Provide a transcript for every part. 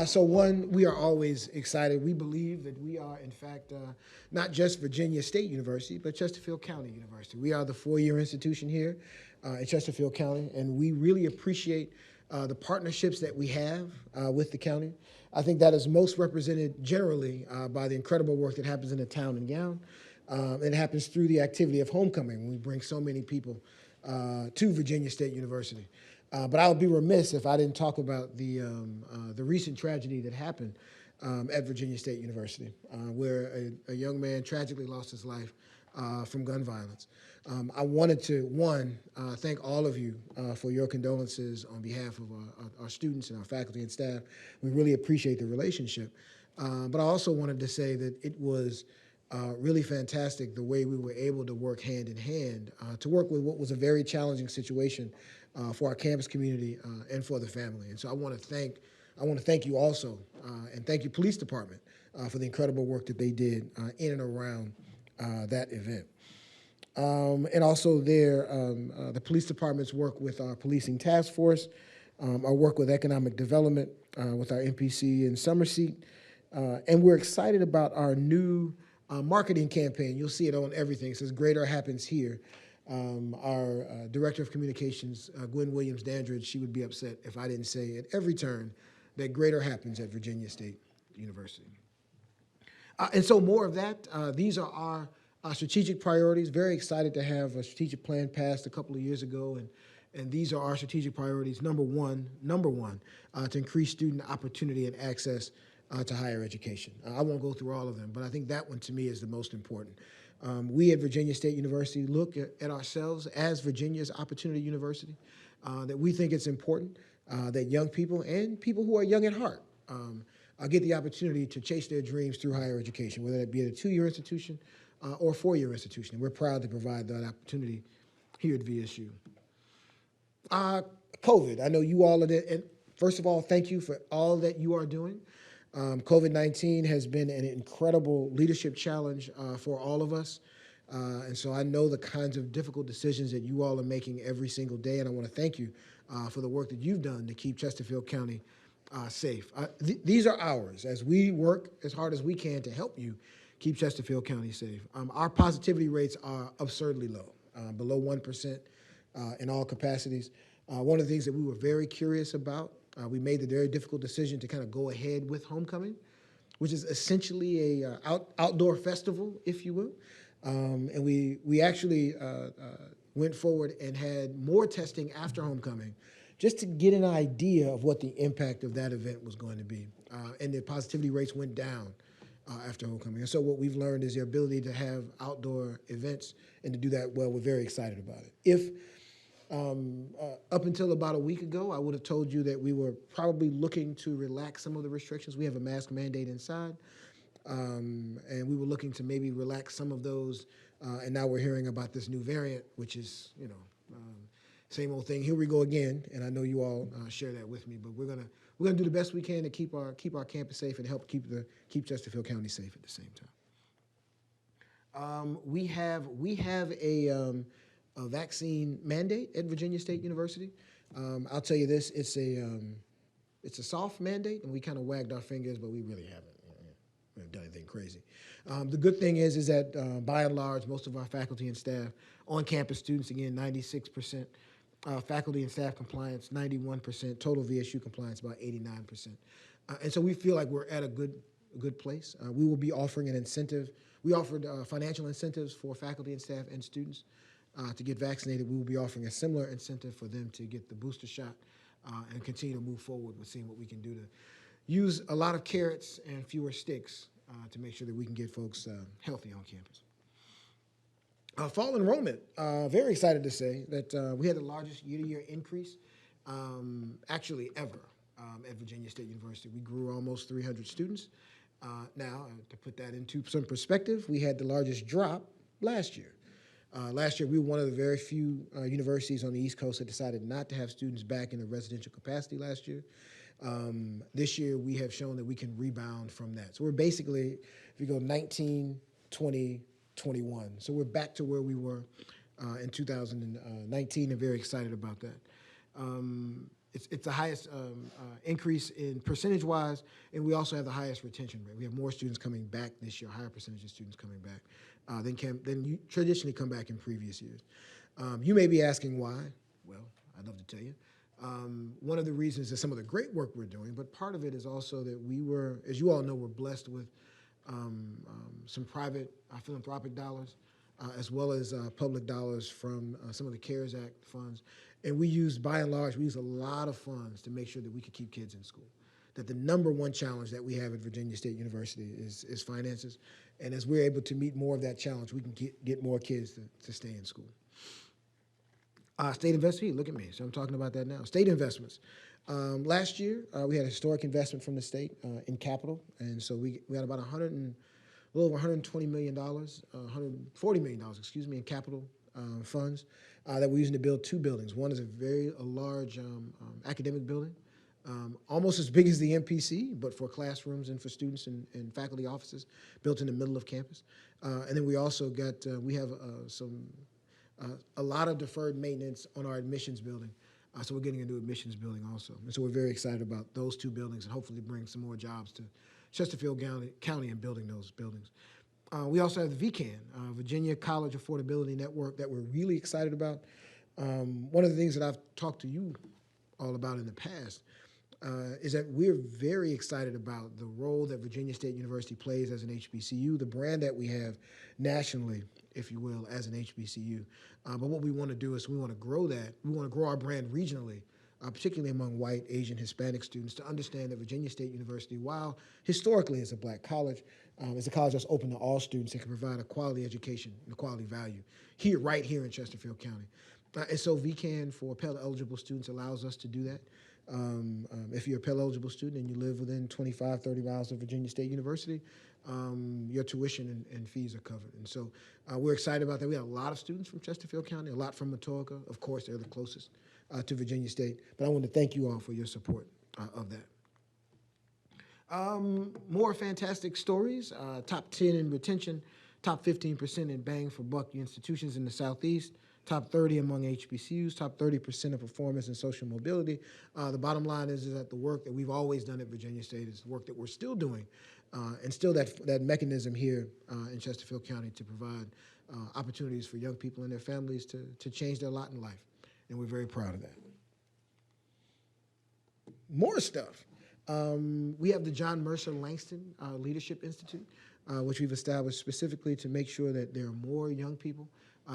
So one, we are always excited. We believe that we are, in fact, not just Virginia State University, but Chesterfield County University. We are the four-year institution here in Chesterfield County, and we really appreciate the partnerships that we have with the county. I think that is most represented generally by the incredible work that happens in the town and gown. It happens through the activity of homecoming when we bring so many people to Virginia State University. But I would be remiss if I didn't talk about the recent tragedy that happened at Virginia State University, where a young man tragically lost his life from gun violence. I wanted to, one, thank all of you for your condolences on behalf of our students and our faculty and staff. We really appreciate the relationship. But I also wanted to say that it was really fantastic the way we were able to work hand in hand to work with what was a very challenging situation for our campus community and for the family. And so I want to thank you also, and thank you, Police Department, for the incredible work that they did in and around that event. And also the police department's work with our policing task force, our work with economic development with our MPC in Summerseat, and we're excited about our new marketing campaign. You'll see it on everything. It says "Greater Happens Here." Our Director of Communications, Gwen Williams-Dandridge, she would be upset if I didn't say at every turn that greater happens at Virginia State University. And so more of that. These are our strategic priorities. Very excited to have a strategic plan passed a couple of years ago, and these are our strategic priorities. Number one, to increase student opportunity and access to higher education. I won't go through all of them, but I think that one to me is the most important. We at Virginia State University look at ourselves as Virginia's opportunity university, that we think it's important that young people and people who are young at heart get the opportunity to chase their dreams through higher education, whether that be at a two-year institution or a four-year institution. And we're proud to provide that opportunity here at VSU. COVID, I know you all are there, and first of all, thank you for all that you are doing. COVID-19 has been an incredible leadership challenge for all of us. And so I know the kinds of difficult decisions that you all are making every single day, and I want to thank you for the work that you've done to keep Chesterfield County safe. These are ours as we work as hard as we can to help you keep Chesterfield County safe. Our positivity rates are absurdly low, below 1% in all capacities. One of the things that we were very curious about, we made the very difficult decision to kind of go ahead with homecoming, which is essentially a outdoor festival, if you will. And we actually went forward and had more testing after homecoming just to get an idea of what the impact of that event was going to be. And the positivity rates went down after homecoming. And so what we've learned is the ability to have outdoor events and to do that well. We're very excited about it. If up until about a week ago, I would have told you that we were probably looking to relax some of the restrictions. We have a mask mandate inside, and we were looking to maybe relax some of those, and now we're hearing about this new variant, which is, same old thing. Here we go again, and I know you all share that with me, but we're gonna do the best we can to keep our campus safe and help keep Chesterfield County safe at the same time. We have a vaccine mandate at Virginia State University. I'll tell you this, it's a soft mandate, and we kind of wagged our fingers, but we really haven't done anything crazy. The good thing is that by and large, most of our faculty and staff, on-campus students, again, 96%, faculty and staff compliance, 91%, total VSU compliance, about 89%. And so we feel like we're at a good place. We will be offering an incentive. We offered financial incentives for faculty and staff and students to get vaccinated. We will be offering a similar incentive for them to get the booster shot and continue to move forward with seeing what we can do to use a lot of carrots and fewer sticks to make sure that we can get folks healthy on campus. Fall enrollment, very excited to say that we had the largest year-to-year increase actually ever at Virginia State University. We grew almost 300 students. Now, to put that into some perspective, we had the largest drop last year. Last year, we were one of the very few universities on the East Coast that decided not to have students back in a residential capacity last year. This year, we have shown that we can rebound from that. So we're basically, if you go 19, 20, 21. So we're back to where we were in 2019 and very excited about that. it's the highest increase in percentage-wise, and we also have the highest retention rate. We have more students coming back this year, higher percentage of students coming back than you traditionally come back in previous years. You may be asking why. Well, I'd love to tell you. One of the reasons is some of the great work we're doing, but part of it is also that we were, as you all know, we're blessed with some private philanthropic dollars, as well as public dollars from some of the CARES Act funds. And we use, by and large, we use a lot of funds to make sure that we can keep kids in school. That the number one challenge that we have at Virginia State University is finances. And as we're able to meet more of that challenge, we can get more kids to stay in school. State investment, look at me, so I'm talking about that now. State investments. Last year, we had a historic investment from the state in capital, and so we had about a little over $120 million, $140 million, excuse me, in capital funds that we're using to build two buildings. One is a large academic building, almost as big as the MPC, but for classrooms and for students and faculty offices, built in the middle of campus. And then we also got, we have a lot of deferred maintenance on our admissions building. So we're getting a new admissions building also. And so we're very excited about those two buildings and hopefully bring some more jobs to Chesterfield County and building those buildings. We also have the VCAN, Virginia College Affordability Network, that we're really excited about. One of the things that I've talked to you all about in the past is that we're very excited about the role that Virginia State University plays as an HBCU, the brand that we have nationally, if you will, as an HBCU. But what we want to do is we want to grow that. We want to grow our brand regionally, particularly among white, Asian, Hispanic students, to understand that Virginia State University, while historically is a black college, is a college that's open to all students and can provide a quality education and a quality value right here in Chesterfield County. And so VCAN for Pell-eligible students allows us to do that. If you're a Pell-eligible student and you live within 25, 30 miles of Virginia State University, your tuition and fees are covered. And so we're excited about that. We have a lot of students from Chesterfield County, a lot from Matoaca. Of course, they're the closest to Virginia State. But I want to thank you all for your support of that. More fantastic stories. Top 10 in retention, top 15% in bang for buck institutions in the Southeast, top 30 among HBCUs, top 30% of performance and social mobility. The bottom line is that the work that we've always done at Virginia State is the work that we're still doing, and still that mechanism here in Chesterfield County to provide opportunities for young people and their families to change their lot in life. And we're very proud of that. More stuff. We have the John Mercer Langston Leadership Institute, which we've established specifically to make sure that there are more young people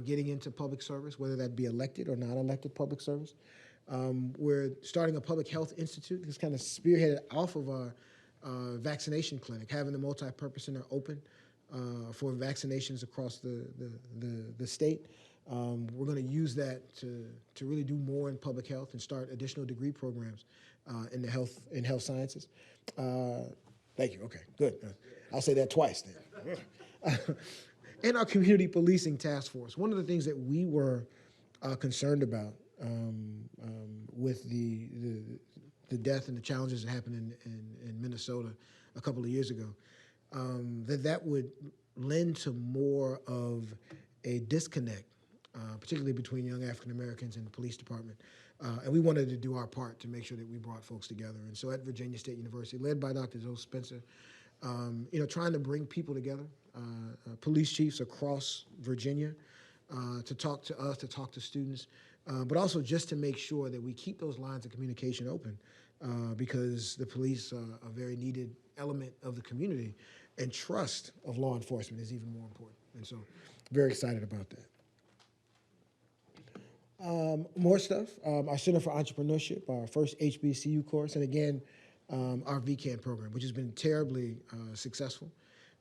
getting into public service, whether that be elected or non-elected public service. We're starting a public health institute that's kind of spearheaded off of our vaccination clinic, having the multi-purpose center open for vaccinations across the state. We're going to use that to really do more in public health and start additional degree programs in health sciences. Thank you. Okay, good. I'll say that twice then. And our community policing task force. One of the things that we were concerned about with the death and the challenges that happened in Minnesota a couple of years ago, that would lend to more of a disconnect, particularly between young African Americans and the police department. And we wanted to do our part to make sure that we brought folks together. And so at Virginia State University, led by Dr. Joe Spencer, trying to bring people together, police chiefs across Virginia, to talk to us, to talk to students, but also just to make sure that we keep those lines of communication open, because the police are a very needed element of the community, and trust of law enforcement is even more important. And so very excited about that. More stuff, our Center for Entrepreneurship, our first HBCU course, and again, our VCAN program, which has been terribly successful.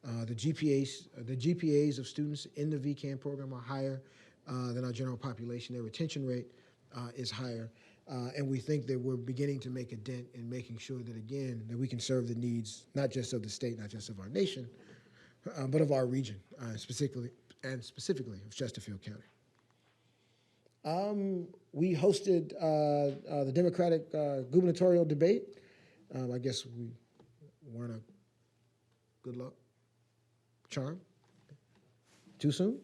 The GPAs of students in the VCAN program are higher than our general population. Their retention rate is higher. And we think that we're beginning to make a dent in making sure that, again, that we can serve the needs, not just of the state, not just of our nation, but of our region, specifically of Chesterfield County. We hosted the Democratic gubernatorial debate. I guess we weren't a good luck charm. Too soon?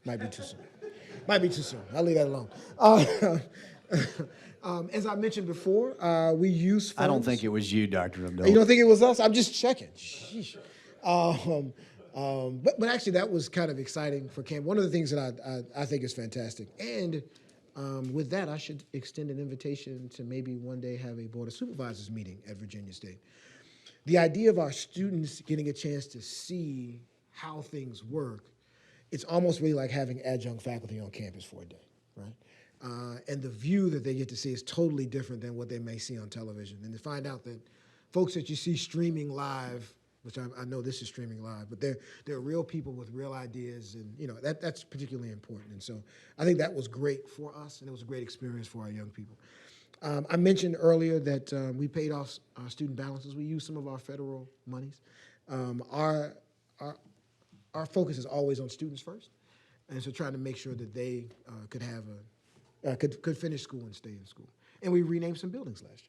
Might be too soon. Might be too soon. I'll leave that alone. As I mentioned before, we use funds. I don't think it was you, Dr. Abdullah. You don't think it was us? I'm just checking. Sheesh. But actually, that was kind of exciting for camp. One of the things that I think is fantastic. And with that, I should extend an invitation to maybe one day have a Board of Supervisors meeting at Virginia State. The idea of our students getting a chance to see how things work, it's almost really like having adjunct faculty on campus for a day, right? And the view that they get to see is totally different than what they may see on television. And to find out that folks that you see streaming live, which I know this is streaming live, but they're real people with real ideas, and that's particularly important. And so I think that was great for us, and it was a great experience for our young people. I mentioned earlier that we paid off our student balances. We used some of our federal monies. Our focus is always on students first, and so trying to make sure that they could have could finish school and stay in school. And we renamed some buildings last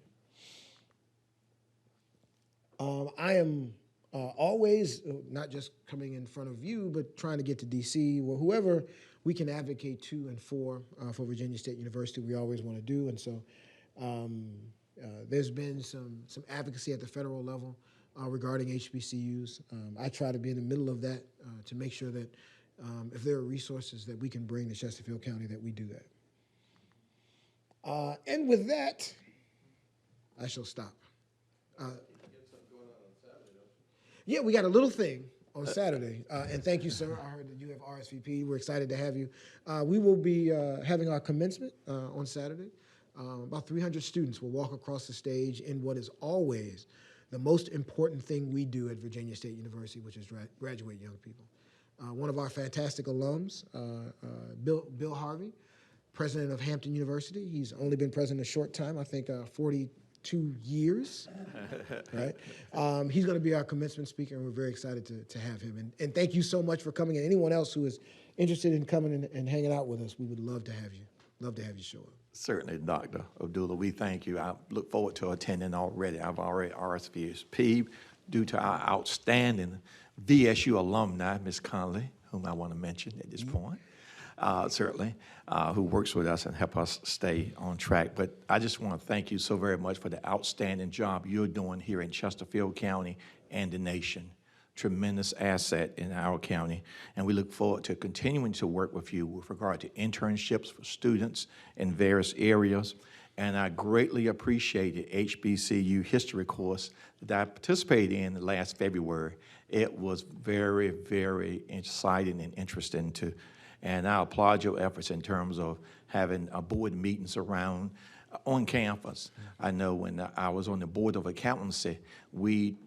year. I am always not just coming in front of you, but trying to get to DC or whoever we can advocate to and for Virginia State University. We always want to do, and so there's been some advocacy at the federal level regarding HBCUs. I try to be in the middle of that to make sure that if there are resources that we can bring to Chesterfield County, that we do that. And with that, I shall stop. Yeah, we got a little thing on Saturday. And thank you, sir. I heard that you have RSVP. We're excited to have you. We will be having our commencement on Saturday. About 300 students will walk across the stage in what is always the most important thing we do at Virginia State University, which is graduate young people. One of our fantastic alums, Bill Harvey, president of Hampton University. He's only been president a short time, I think 42 years, right? He's going to be our commencement speaker, and we're very excited to have him. And thank you so much for coming. And anyone else who is interested in coming and hanging out with us, we would love to have you. Love to have you show up. Certainly, Dr. Abdullah, we thank you. I look forward to attending already. I've already RSVP'd due to our outstanding VSU alumni, Ms. Conley, whom I want to mention at this point, certainly, who works with us and help us stay on track. But I just want to thank you so very much for the outstanding job you're doing here in Chesterfield County and the nation. Tremendous asset in our county, and we look forward to continuing to work with you with regard to internships for students in various areas. And I greatly appreciate the HBCU history course that I participated in last February. It was very, very exciting and interesting and I applaud your efforts in terms of having board meetings around on campus. I know when I was on the Board of Accountancy, we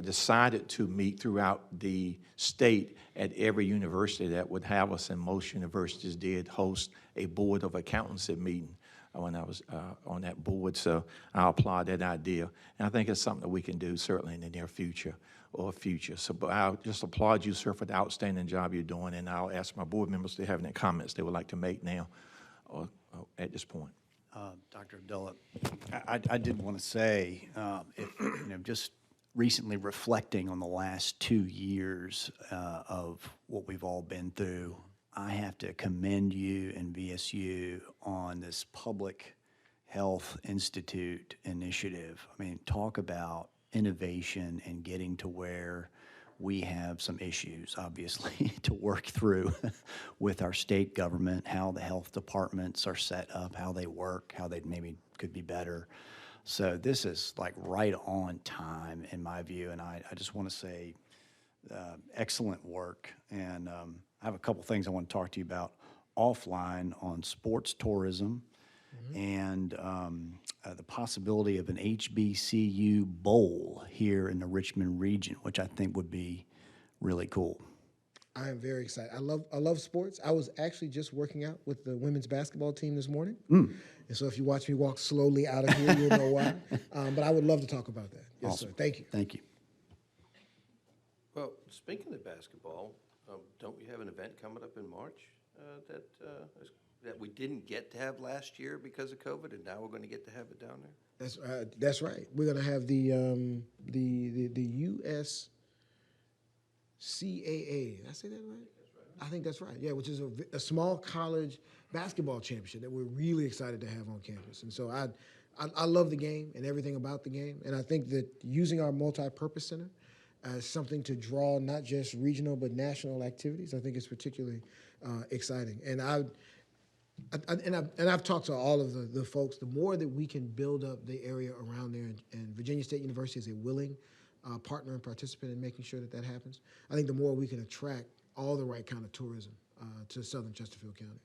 decided to meet throughout the state at every university that would have us, and most universities did host a Board of Accountancy meeting when I was on that board. So I applaud that idea, and I think it's something that we can do certainly in the near future or future. So but I'll just applaud you, sir, for the outstanding job you're doing, and I'll ask my board members if they have any comments they would like to make now or at this point. Dr. Abdullah, I did want to say, just recently reflecting on the last 2 years of what we've all been through, I have to commend you and VSU on this Public Health Institute initiative. I mean, talk about innovation and getting to where we have some issues, obviously, to work through with our state government, how the health departments are set up, how they work, how they maybe could be better. So this is like right on time in my view, and I just want to say excellent work. And I have a couple things I want to talk to you about offline on sports tourism and the possibility of an HBCU bowl here in the Richmond region, which I think would be really cool. I am very excited. I love sports. I was actually just working out with the women's basketball team this morning. And so if you watch me walk slowly out of here, you'll know why. But I would love to talk about that. Yes, Awesome. sir. Thank you. Thank you. Well, speaking of basketball, don't we have an event coming up in March that we didn't get to have last year because of COVID, and now we're going to get to have it down there? That's right. We're going to have the USCAA. Did I say that right? I think that's right. Yeah, which is a small college basketball championship that we're really excited to have on campus. And so I love the game and everything about the game. And I think that using our multi-purpose center as something to draw not just regional but national activities, I think is particularly exciting. And I've talked to all of the folks. The more that we can build up the area around there, and Virginia State University is a willing partner and participant in making sure that that happens, I think the more we can attract all the right kind of tourism to southern Chesterfield County.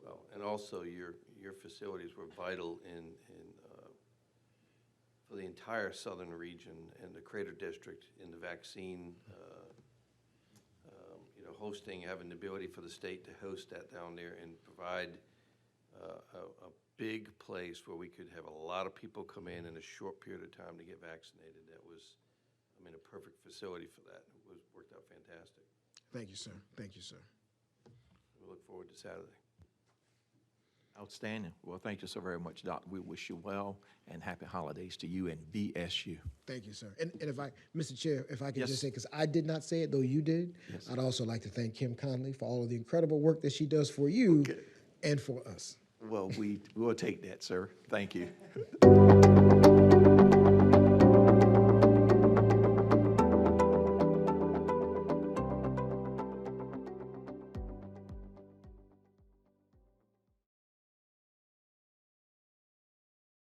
Well, and also your facilities were vital for the entire southern region and the Crater District in the vaccine, hosting, having the ability for the state to host that down there and provide a big place where we could have a lot of people come in a short period of time to get vaccinated. That was, a perfect facility for that. It worked out fantastic. Thank you, sir. Thank you, sir. We look forward to Saturday. Outstanding. Well, thank you so very much, Doctor. We wish you well and happy holidays to you and VSU. Thank you, sir. And if I, Mr. Chair, if I could Yes. just say, because I did not say it, though you did, Yes. I'd also like to thank Kim Conley for all of the incredible work that she does for you and for us. Well, we will take that, sir. Thank you.